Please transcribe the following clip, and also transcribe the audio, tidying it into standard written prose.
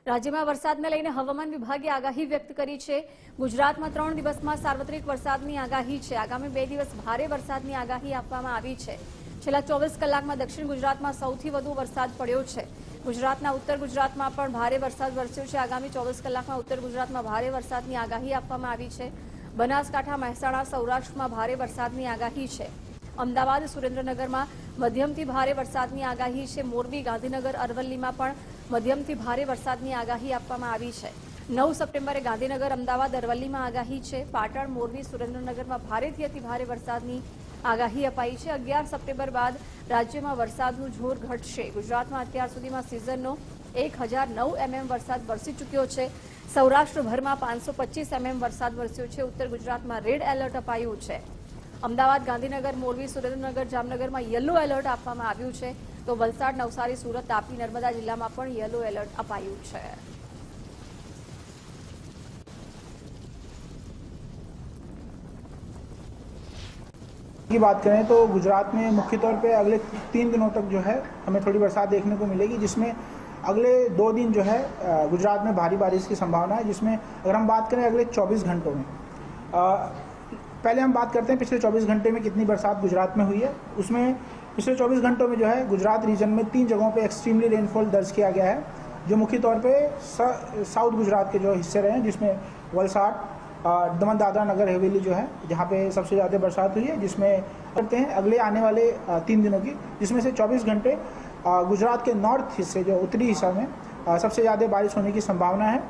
રાજ્યમાં વરસાદને લઈને હવામાન વિભાગે આગાહી વ્યક્ત કરી છે। ગુજરાતમાં 3 દિવસમાં સાર્વત્રિક વરસાદની આગાહી છે। આગામી 2 દિવસ ભારે વરસાદની આગાહી આપવામાં આવી છે। છેલ્લા 24 કલાકમાં દક્ષિણ ગુજરાતમાં સૌથી વધુ વરસાદ પડ્યો છે। ગુજરાતના ઉત્તર ગુજરાતમાં પણ ભારે વરસાદ વરસ્યો છે। આગામી 24 કલાકમાં ઉત્તર ગુજરાતમાં ભારે વરસાદની આગાહી આપવામાં આવી છે। બનાસકાંઠા, મહેસાણા, સૌરાષ્ટ્રમાં ભારે વરસાદની આગાહી છે। અમદાવાદ, સુરેન્દ્રનગરમાં મધ્યમથી ભારે વરસાદની આગાહી છે। મોરબી, ગાંધીનગર, અરવલ્લીમાં પણ મધ્યમથી ભારે વરસાદની આગાહી આપવામાં આવી છે। 9 સપ્ટેમ્બરે ગાંધીનગર, અમદાવાદ, અરવલ્લીમાં આગાહી છે। પાટણ, મોરબી, સુરેન્દ્રનગરમાં ભારેથી અતિ ભારે વરસાદની આગાહી અપાઈ છે। 11 સપ્ટેમ્બર બાદ રાજ્યમાં વરસાદનું જોર ઘટશે। ગુજરાતમાં અત્યાર સુધીમાં સિઝનનો 1009 mm વરસાદ વરસી ચૂક્યો છે। સૌરાષ્ટ્રભરમાં 525 mm વરસાદ વરસ્યો છે। ઉત્તર ગુજરાતમાં રેડ એલર્ટ અપાયું છે। અમદાવાદ, ગાંધીનગર, મોરબી, સુરેન્દ્રનગર, જામનગરમાં યલો એલર્ટ આપવામાં આવ્યું છે, તો વલસાડ, નવસારી, સુરત, તાપી, નર્મદા જિલ્લામાં પણ યલો એલર્ટ અપાયું છે। की बात करें तो गुजरात में मुख्य तौर पे अगले 3 दिनों तक जो है हमें थोड़ी बरसात देखने को मिलेगी, जिसमें अगले 2 दिन जो है गुजरात में भारी बारिश की संभावना है। जिसमें अगर हम बात करें अगले 24 घंटों में, पहले हम बात करते हैं पिछले 24 घंटे में कितनी बरसात गुजरात में हुई है। उसमें पिछले 24 घंटों में जो है गुजरात रीजन में 3 जगहों पे एक्सट्रीमली रेनफॉल दर्ज किया गया है, जो मुख्य तौर पे साउथ गुजरात के जो हिस्से रहे हैं, जिसमें वलसाड, दमन, दादरा, नगर हवेली जो है, जहाँ पे सबसे ज़्यादा बरसात हुई है। जिसमें करते हैं अगले आने वाले 3 दिनों की, जिसमें से 24 घंटे गुजरात के नॉर्थ हिस्से, जो उत्तरी हिस्सा में सबसे ज़्यादा बारिश होने की संभावना है।